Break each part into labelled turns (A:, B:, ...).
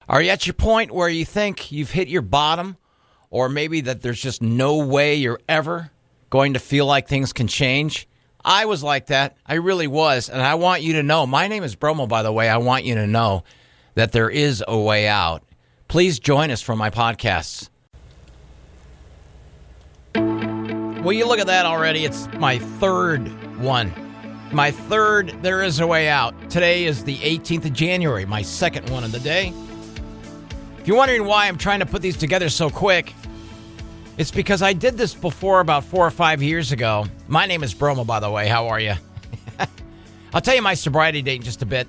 A: Are you at your point where you think you've hit your bottom, or maybe that there's just no way you're ever going to feel like things can change? I was like that. I really was. And I want you to know, my name is Bromo, by the way. I want you to know that there is a way out. Please join us for my podcasts. Well, you look at that already. It's my third one. My third, there is a way out. Today is the 18th of January, my second one of the day. If you're wondering why I'm trying to put these together so quick, it's because I did this before about 4 or 5 years ago. My name is Bromo, by the way. How are you? I'll tell you my sobriety date in just a bit.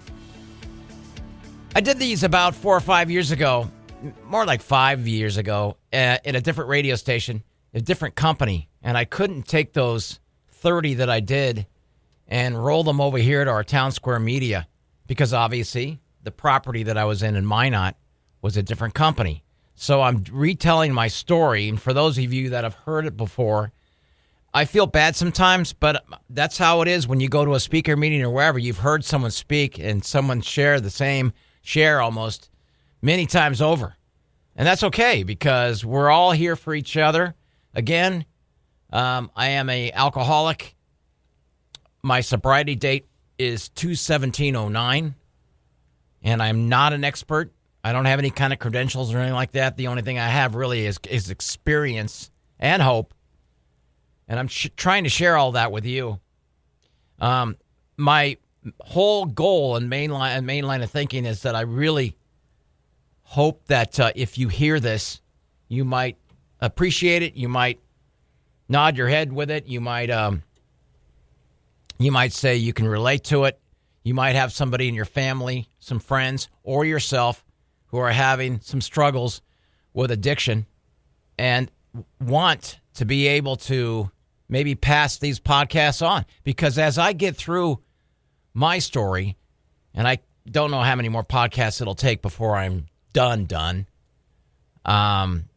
A: I did these about 4 or 5 years ago, more like 5 years ago, in a different radio station, a different company. And I couldn't take those 30 that I did and roll them over here to our Town Square Media because obviously the property that I was in Minot was a different company. So I'm retelling my story, and for those of you that have heard it before, I feel bad sometimes, but that's how it is when you go to a speaker meeting or wherever. You've heard someone speak and someone share the same share almost many times over. And that's okay because we're all here for each other. Again, I am an alcoholic. My sobriety date is 2/17/09, and I'm not an expert. I don't have any kind of credentials or anything like that. The only thing I have really is experience and hope, and I'm trying to share all that with you. My whole goal and main line of thinking is that I really hope that if you hear this, you might appreciate it. You might nod your head with it. You might say you can relate to it. You might have somebody in your family, some friends, or yourself who are having some struggles with addiction and want to be able to maybe pass these podcasts on. Because as I get through my story, and I don't know how many more podcasts it'll take before I'm done,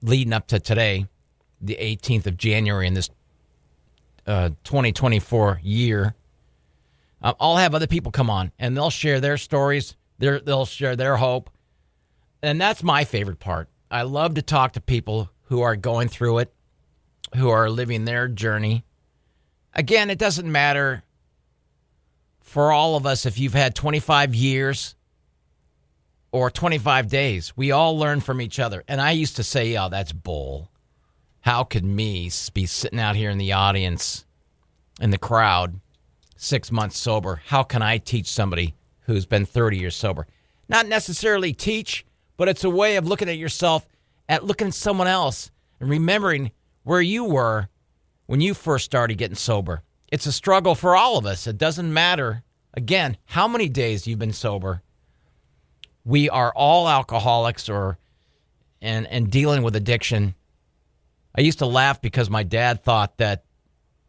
A: leading up to today, the 18th of January in this 2024 year, I'll have other people come on, and they'll share their stories, they'll share their hope. And that's my favorite part. I love to talk to people who are going through it, who are living their journey. Again, it doesn't matter for all of us if you've had 25 years or 25 days. We all learn from each other. And I used to say, oh, that's bull. How could me be sitting out here in the audience, in the crowd, 6 months sober? How can I teach somebody who's been 30 years sober? Not necessarily teach, but it's a way of looking at yourself, at looking at someone else, and remembering where you were when you first started getting sober. It's a struggle for all of us. It doesn't matter, again, how many days you've been sober. We are all alcoholics and dealing with addiction. I used to laugh because my dad thought that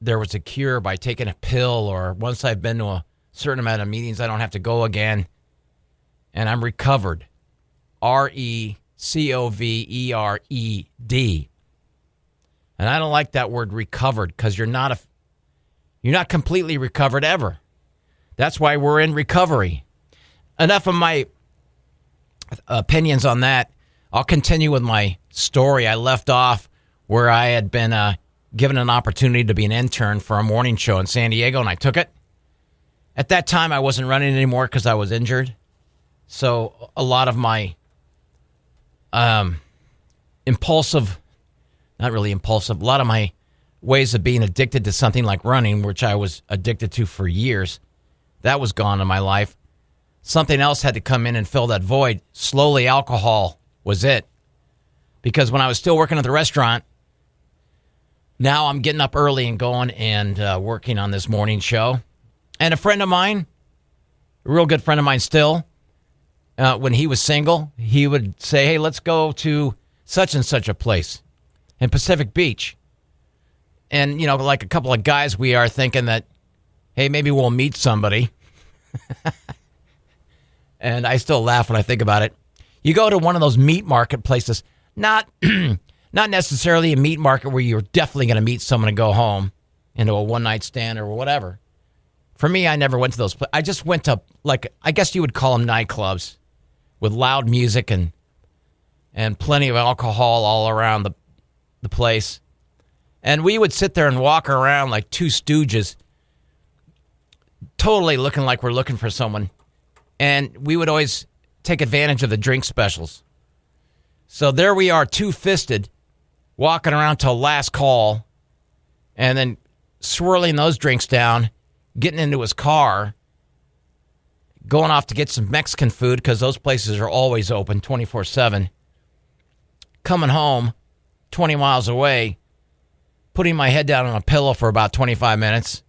A: there was a cure by taking a pill, or once I've been to a certain amount of meetings, I don't have to go again. And I'm recovered. RECOVERED. And I don't like that word recovered because you're not completely recovered ever. That's why we're in recovery. Enough of my opinions on that. I'll continue with my story. I left off where I had been given an opportunity to be an intern for a morning show in San Diego, and I took it. At that time, I wasn't running anymore because I was injured. So a lot of my impulsive, not really impulsive, a lot of my ways of being addicted to something like running, which I was addicted to for years, that was gone in my life. Something else had to come in and fill that void. Slowly, alcohol was it. Because when I was still working at the restaurant, now I'm getting up early and going and working on this morning show. And a friend of mine, a real good friend of mine still, when he was single, he would say, hey, let's go to such and such a place in Pacific Beach. And, you know, like a couple of guys, we are thinking that, hey, maybe we'll meet somebody. And I still laugh when I think about it. You go to one of those meat market places, not necessarily a meat market where you're definitely going to meet someone and go home into a one-night stand or whatever. For me, I never went to those places. I just went to, like, I guess you would call them nightclubs with loud music and and plenty of alcohol all around the place. And we would sit there and walk around like two stooges, totally looking like we're looking for someone. And we would always take advantage of the drink specials. So there we are, two-fisted, walking around till last call, and then swirling those drinks down, getting into his car, going off to get some Mexican food because those places are always open 24/7, coming home 20 miles away, putting my head down on a pillow for about 25 minutes,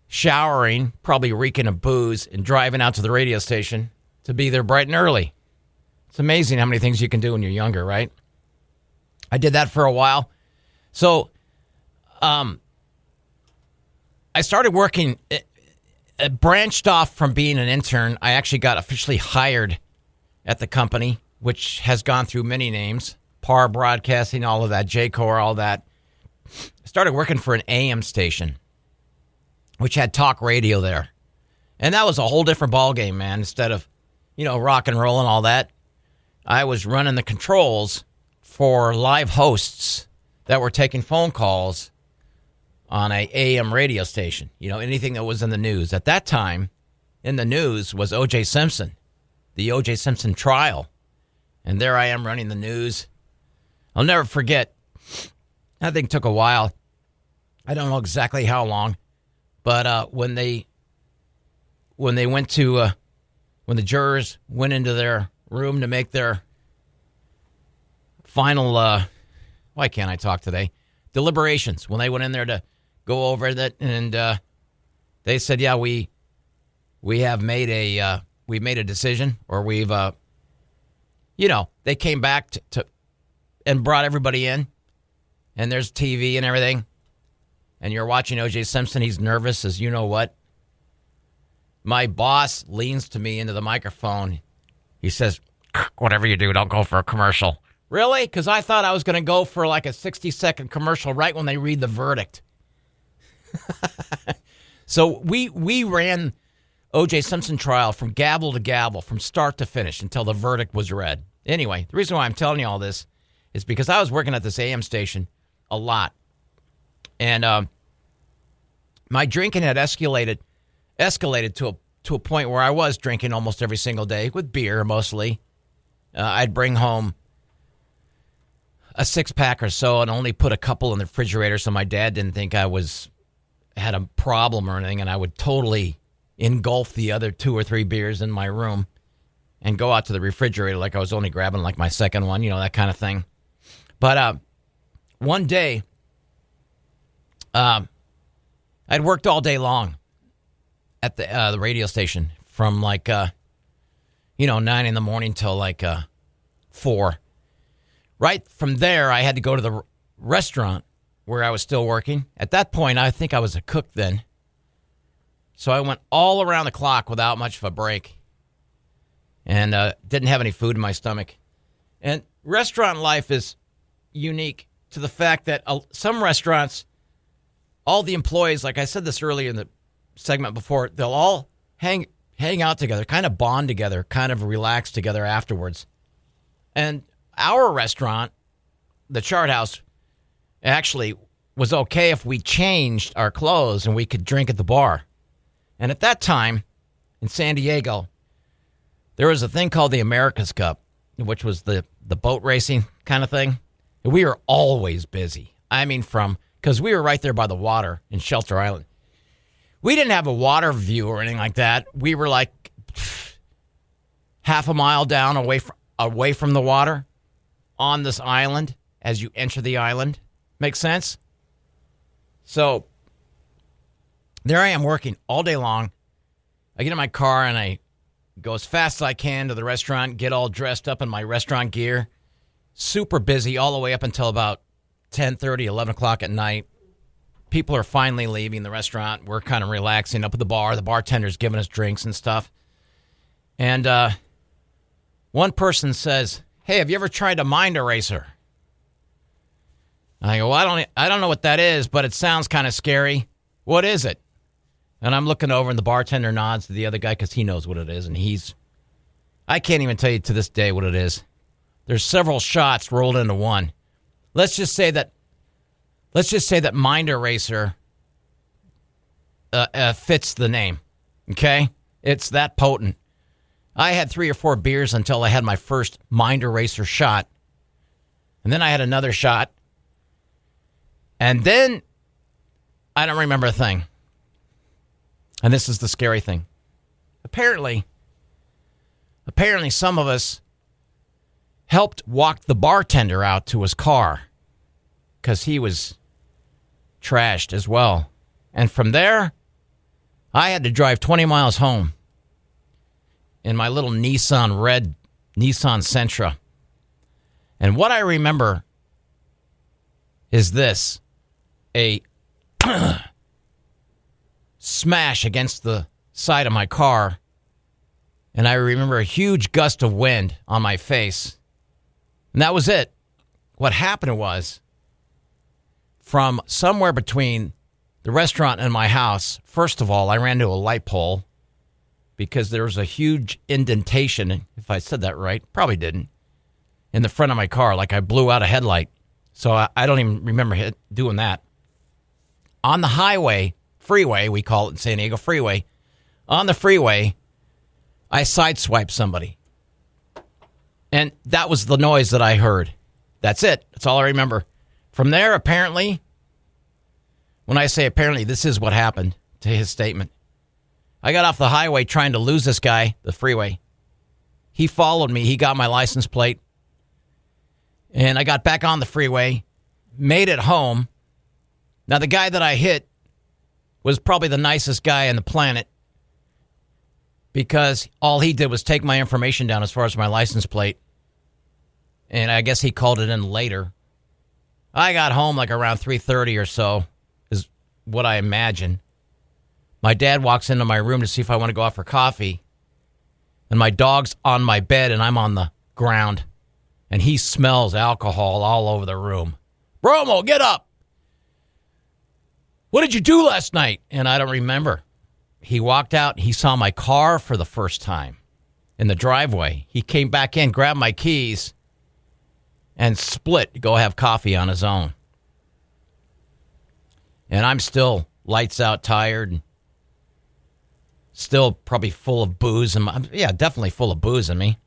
A: showering, probably reeking of booze, and driving out to the radio station to be there bright and early. It's amazing how many things you can do when you're younger, right? I did that for a while. So I started working, branched off from being an intern. I actually got officially hired at the company, which has gone through many names, PAR Broadcasting, all of that, J-Core, all that. I started working for an AM station, which had talk radio there. And that was a whole different ballgame, man. Instead of, rock and roll and all that, I was running the controls for live hosts that were taking phone calls on a AM radio station. Anything that was in the news. At that time, in the news was O.J. Simpson, the O.J. Simpson trial. And there I am running the news. I'll never forget. That thing took a while. I don't know exactly how long. But when the jurors went into their room to make their final, why can't I talk today? Deliberations. When they went in there to go over that, and they said, "Yeah, we have made a decision, or we've, they came back to and brought everybody in, and there's TV and everything, and you're watching O.J. Simpson. He's nervous as you know what. My boss leans to me into the microphone. He says, "Whatever you do, don't go for a commercial." Really? Because I thought I was going to go for like a 60-second commercial right when they read the verdict. So we ran O.J. Simpson trial from gavel to gavel, from start to finish, until the verdict was read. Anyway, the reason why I'm telling you all this is because I was working at this AM station a lot. And my drinking had escalated to a point where I was drinking almost every single day, with beer mostly. I'd bring home a 6-pack or so and only put a couple in the refrigerator so my dad didn't think I had a problem or anything, and I would totally engulf the other 2 or 3 beers in my room and go out to the refrigerator like I was only grabbing like my second one, that kind of thing. But one day, I'd worked all day long at the radio station from like 9 in the morning till like 4. Right from there, I had to go to the restaurant where I was still working. At that point, I think I was a cook then. So I went all around the clock without much of a break, and didn't have any food in my stomach. And restaurant life is unique to the fact that some restaurants, all the employees, like I said this earlier in the segment before, they'll all hang out together, kind of bond together, kind of relax together afterwards. And our restaurant, the Chart House, actually was okay if we changed our clothes and we could drink at the bar. And at that time, in San Diego, there was a thing called the America's Cup, which was the boat racing kind of thing. And we were always busy. I mean, because we were right there by the water in Shelter Island. We didn't have a water view or anything like that. We were like half a mile down away from the water on this island as you enter the island. Make sense? So there I am working all day long. I get in my car and I go as fast as I can to the restaurant, get all dressed up in my restaurant gear. Super busy all the way up until about 10:30, 11 o'clock at night. People are finally leaving the restaurant. We're kind of relaxing up at the bar. The bartender's giving us drinks and stuff. And one person says, "Hey, have you ever tried a mind eraser?" I go, "Well, I don't know what that is, but it sounds kind of scary. What is it?" And I'm looking over, and the bartender nods to the other guy because he knows what it is. And I can't even tell you to this day what it is. There's several shots rolled into one. Let's just say that Mind Eraser fits the name. Okay? It's that potent. I had 3 or 4 beers until I had my first Mind Eraser shot. And then I had another shot. And then I don't remember a thing. And this is the scary thing. Apparently some of us helped walk the bartender out to his car because he was trashed as well. And from there, I had to drive 20 miles home in my little red Nissan Sentra. And what I remember is this, a smash against the side of my car, and I remember a huge gust of wind on my face. And that was it. What happened was, from somewhere between the restaurant and my house, first of all, I ran into a light pole because there was a huge indentation, if I said that right, probably didn't, in the front of my car, like I blew out a headlight. So I don't even remember doing that. On the highway, freeway, we call it in San Diego, freeway. On the freeway, I sideswiped somebody. And that was the noise that I heard. That's it. That's all I remember. From there, apparently, when I say apparently, this is what happened to his statement. I got off the highway trying to lose this guy, the freeway. He followed me. He got my license plate. And I got back on the freeway, made it home. Now, the guy that I hit was probably the nicest guy on the planet because all he did was take my information down as far as my license plate. And I guess he called it in later. I got home like around 3:30 or so, is what I imagine. My dad walks into my room to see if I want to go out for coffee. And my dog's on my bed and I'm on the ground. And he smells alcohol all over the room. Bromo, get up! What did you do last night? And I don't remember. He walked out. He saw my car for the first time in the driveway. He came back in, grabbed my keys, and split to go have coffee on his own. And I'm still lights out, tired, and still probably full of booze. Definitely full of booze in me.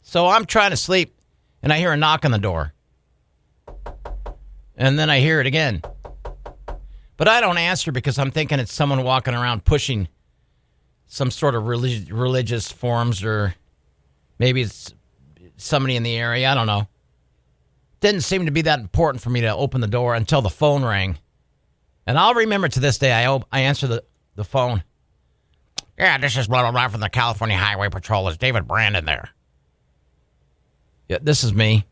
A: So I'm trying to sleep, and I hear a knock on the door. And then I hear it again. But I don't answer because I'm thinking it's someone walking around pushing some sort of religious forms, or maybe it's somebody in the area. I don't know. Didn't seem to be that important for me to open the door until the phone rang. And I'll remember to this day, I answer the phone. Yeah, this is blah, blah, blah from the California Highway Patrol. Is David Brandon there? Yeah, this is me.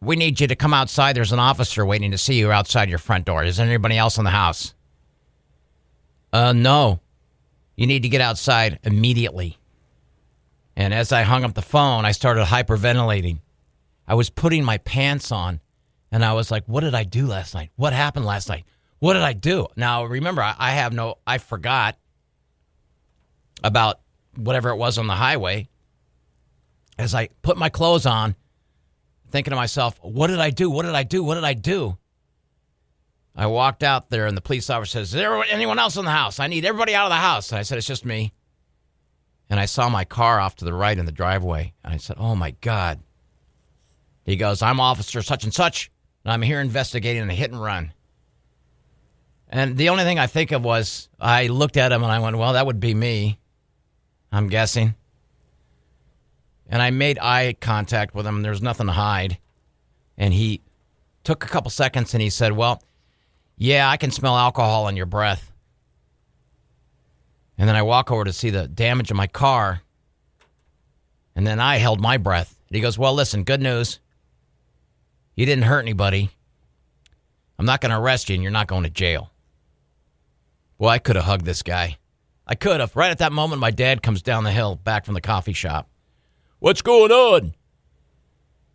A: We need you to come outside. There's an officer waiting to see you outside your front door. Is there anybody else in the house? No. You need to get outside immediately. And as I hung up the phone, I started hyperventilating. I was putting my pants on, and I was like, what did I do last night? What happened last night? What did I do? Now, remember, I forgot about whatever it was on the highway. As I put my clothes on, thinking to myself, what did I do? What did I do? What did I do? I walked out there, and the police officer says, is there anyone else in the house? I need everybody out of the house. And I said, it's just me. And I saw my car off to the right in the driveway. And I said, oh, my God. He goes, I'm Officer such and such, and I'm here investigating a hit and run. And the only thing I think of was I looked at him, and I went, well, that would be me, I'm guessing. And I made eye contact with him. There's nothing to hide. And he took a couple seconds, and he said, well, yeah, I can smell alcohol in your breath. And then I walk over to see the damage in my car. And then I held my breath. And he goes, well, listen, good news. You didn't hurt anybody. I'm not going to arrest you, and you're not going to jail. Well, I could have hugged this guy. I could have. Right at that moment, my dad comes down the hill back from the coffee shop. What's going on?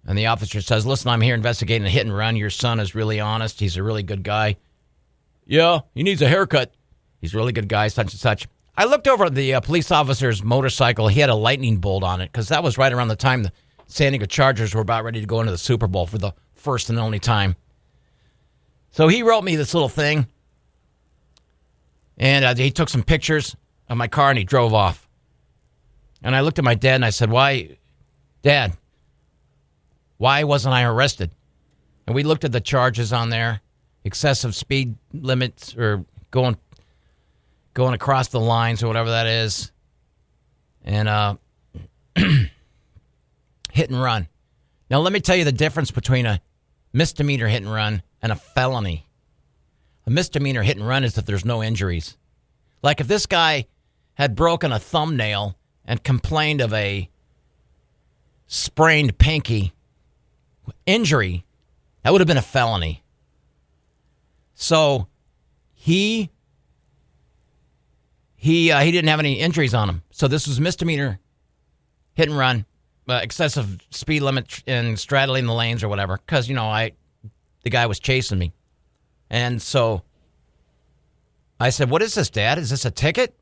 A: And the officer says, listen, I'm here investigating a hit and run. Your son is really honest. He's a really good guy. Yeah, he needs a haircut. He's a really good guy, such and such. I looked over at the police officer's motorcycle. He had a lightning bolt on it because that was right around the time the San Diego Chargers were about ready to go into the Super Bowl for the first and only time. So he wrote me this little thing, and he took some pictures of my car, and he drove off. And I looked at my dad, and I said, Dad, why wasn't I arrested? And we looked at the charges on there, excessive speed limits or going across the lines or whatever that is, and hit and run. Now, let me tell you the difference between a misdemeanor hit and run and a felony. A misdemeanor hit and run is if there's no injuries. Like if this guy had broken a thumbnail and complained of a sprained pinky injury, that would have been a felony. So he didn't have any injuries on him. So this was misdemeanor hit and run, excessive speed limit and straddling the lanes or whatever, because, the guy was chasing me. And so I said, what is this, Dad? Is this a ticket?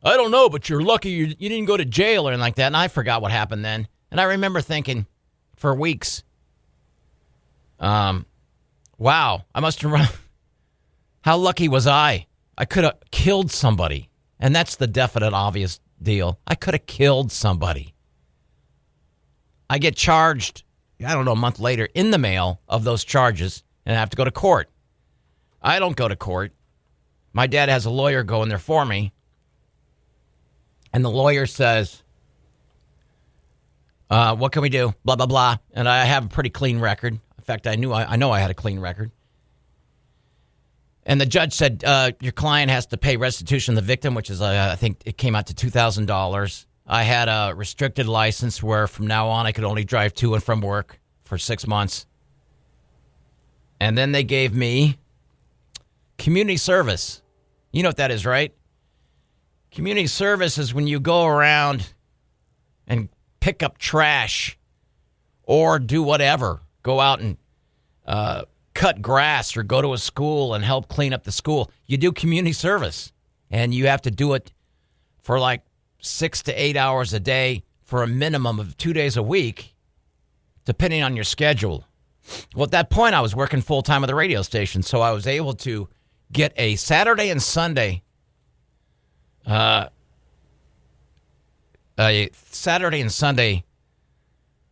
A: I don't know, but you're lucky you didn't go to jail or anything like that. And I forgot what happened then. And I remember thinking for weeks, wow, I must have run. How lucky was I? I could have killed somebody. And that's the definite obvious deal. I could have killed somebody. I get charged, a month later in the mail of those charges, and I have to go to court. I don't go to court. My dad has a lawyer go in there for me. And the lawyer says, what can we do? Blah, blah, blah. And I have a pretty clean record. In fact, I know I had a clean record. And the judge said, your client has to pay restitution to the victim, which is, I think it came out to $2,000. I had a restricted license where from now on I could only drive to and from work for 6 months. And then they gave me community service. You know what that is, right? Community service is when you go around and pick up trash or do whatever. Go out and cut grass or go to a school and help clean up the school. You do community service, and you have to do it for like 6 to 8 hours a day for a minimum of 2 days a week, depending on your schedule. Well, at that point, I was working full-time at the radio station, so I was able to get a Saturday and Sunday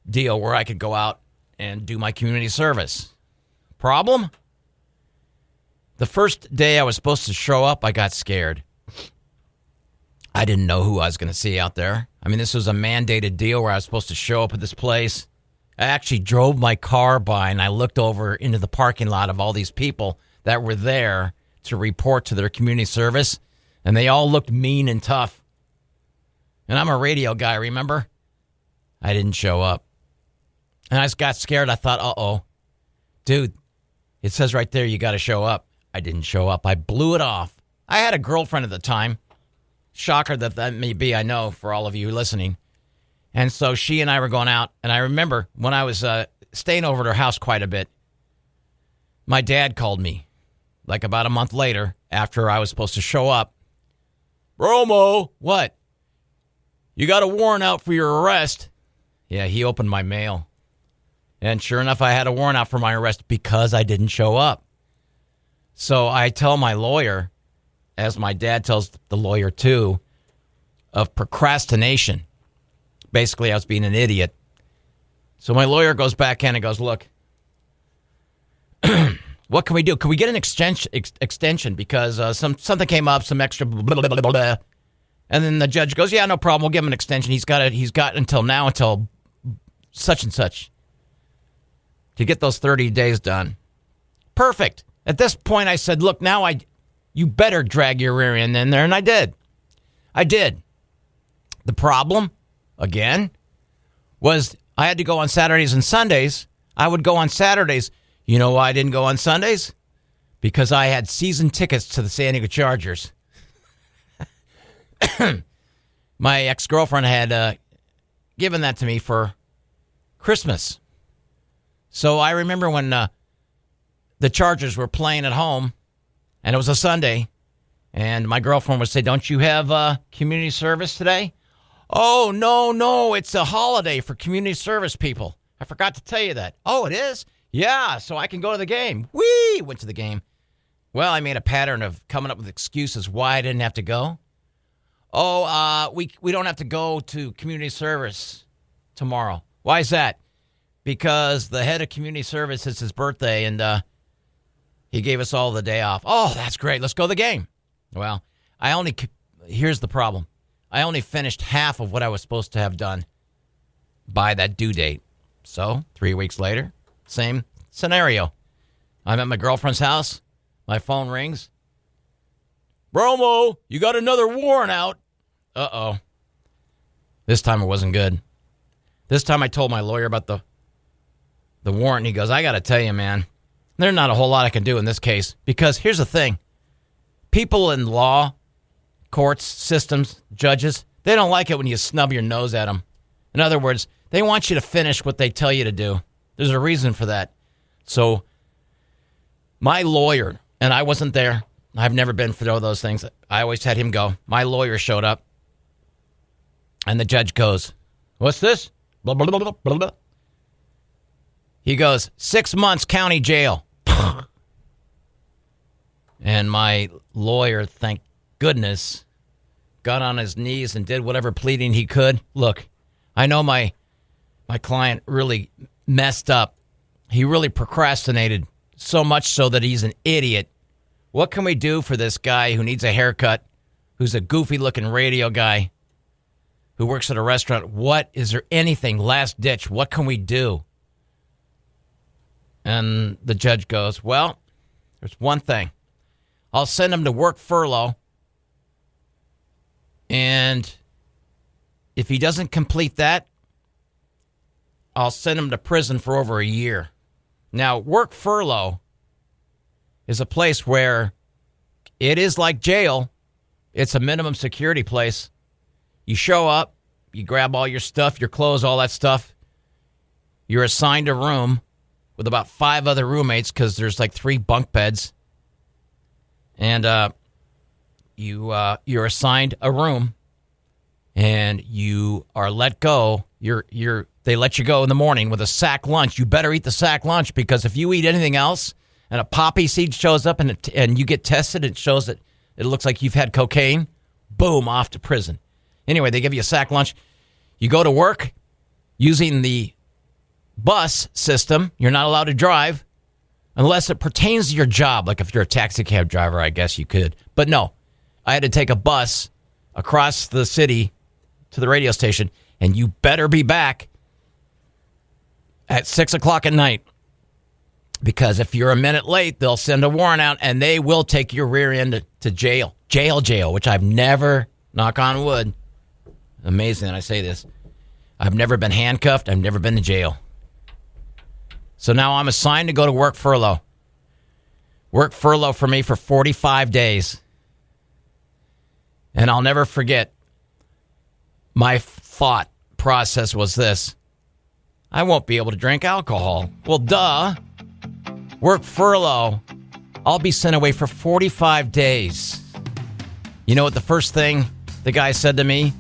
A: deal where I could go out and do my community service. Problem? The first day I was supposed to show up, I got scared. I didn't know who I was going to see out there. I mean, this was a mandated deal where I was supposed to show up at this place. I actually drove my car by and I looked over into the parking lot of all these people that were there to report to their community service, and they all looked mean and tough. And I'm a radio guy, remember? I didn't show up. And I just got scared. I thought, uh-oh. Dude, it says right there you got to show up. I didn't show up. I blew it off. I had a girlfriend at the time. Shocker that may be, I know, for all of you listening. And so she and I were going out. And I remember when I was staying over at her house quite a bit, my dad called me like about a month later after I was supposed to show up. Bromo, what? You got a warrant out for your arrest? Yeah, he opened my mail. And sure enough, I had a warrant out for my arrest because I didn't show up. So I tell my lawyer, as my dad tells the lawyer too, of procrastination. Basically, I was being an idiot. So my lawyer goes back in and goes, look, what can we do? Can we get an extension? Because something came up, some extra blah, blah, blah, blah, blah. And then the judge goes, yeah, no problem. We'll give him an extension. He's got until now, until such and such, to get those 30 days done. Perfect. At this point, I said, look, now you better drag your rear end in there. And I did. The problem, again, was I had to go on Saturdays and Sundays. I would go on Saturdays. You know why I didn't go on Sundays? Because I had season tickets to the San Diego Chargers. My ex-girlfriend had given that to me for Christmas. So I remember when the Chargers were playing at home, and it was a Sunday, and my girlfriend would say, don't you have community service today? Oh, no, it's a holiday for community service people. I forgot to tell you that. Oh, it is? Yeah, so I can go to the game. Whee! Went to the game. Well, I made a pattern of coming up with excuses why I didn't have to go. Oh, we don't have to go to community service tomorrow. Why is that? Because the head of community service, it's his birthday, and he gave us all the day off. Oh, that's great. Let's go to the game. Well, here's the problem. I only finished half of what I was supposed to have done by that due date. So, 3 weeks later, same scenario. I'm at my girlfriend's house. My phone rings. Bromo, you got another warrant out. Uh-oh. This time it wasn't good. This time I told my lawyer about the warrant. He goes, I got to tell you, man, there's not a whole lot I can do in this case. Because here's the thing. People in law, courts, systems, judges, they don't like it when you snub your nose at them. In other words, they want you to finish what they tell you to do. There's a reason for that. So my lawyer, and I wasn't there. I've never been for those things. I always had him go. My lawyer showed up, and the judge goes, what's this? Blah, blah, blah, blah, blah, blah. He goes, 6 months county jail. And my lawyer, thank goodness, got on his knees and did whatever pleading he could. Look, I know my client really messed up. He really procrastinated, so much so that he's an idiot. What can we do for this guy who needs a haircut, who's a goofy-looking radio guy, who works at a restaurant? Is there anything, last ditch, what can we do? And the judge goes, well, there's one thing. I'll send him to work furlough, and if he doesn't complete that, I'll send him to prison for over a year. Now, work furlough is a place where it is like jail. It's a minimum security place. You show up, you grab all your stuff, your clothes, all that stuff. You're assigned a room with about 5 other roommates because there's like 3 bunk beds. And you're assigned a room, and you are let go. They let you go in the morning with a sack lunch. You better eat the sack lunch, because if you eat anything else and a poppy seed shows up and you get tested, it shows that it looks like you've had cocaine, boom, off to prison. Anyway, they give you a sack lunch. You go to work using the bus system. You're not allowed to drive unless it pertains to your job. Like if you're a taxi cab driver, I guess you could. But no, I had to take a bus across the city to the radio station, and you better be back at 6 o'clock at night, because if you're a minute late, they'll send a warrant out, and they will take your rear end to jail. Jail, which I've never, knock on wood, amazing that I say this, I've never been handcuffed. I've never been to jail. So now I'm assigned to go to work furlough. Work furlough for me for 45 days. And I'll never forget, my thought process was this: I won't be able to drink alcohol. Well, duh. Work furlough. I'll be sent away for 45 days. You know what the first thing the guy said to me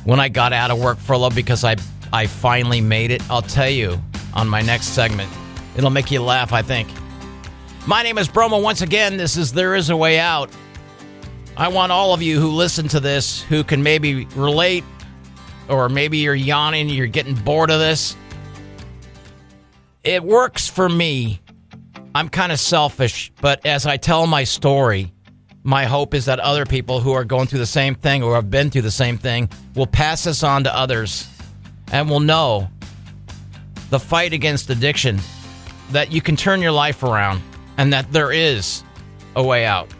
A: when I got out of work furlough, because I finally made it? I'll tell you on my next segment. It'll make you laugh, I think. My name is Bromo. Once again, this is There Is a Way Out. I want all of you who listen to this, who can maybe relate, or maybe you're yawning, you're getting bored of this. It works for me. I'm kind of selfish, but as I tell my story, my hope is that other people who are going through the same thing or have been through the same thing will pass this on to others and will know the fight against addiction, that you can turn your life around and that there is a way out.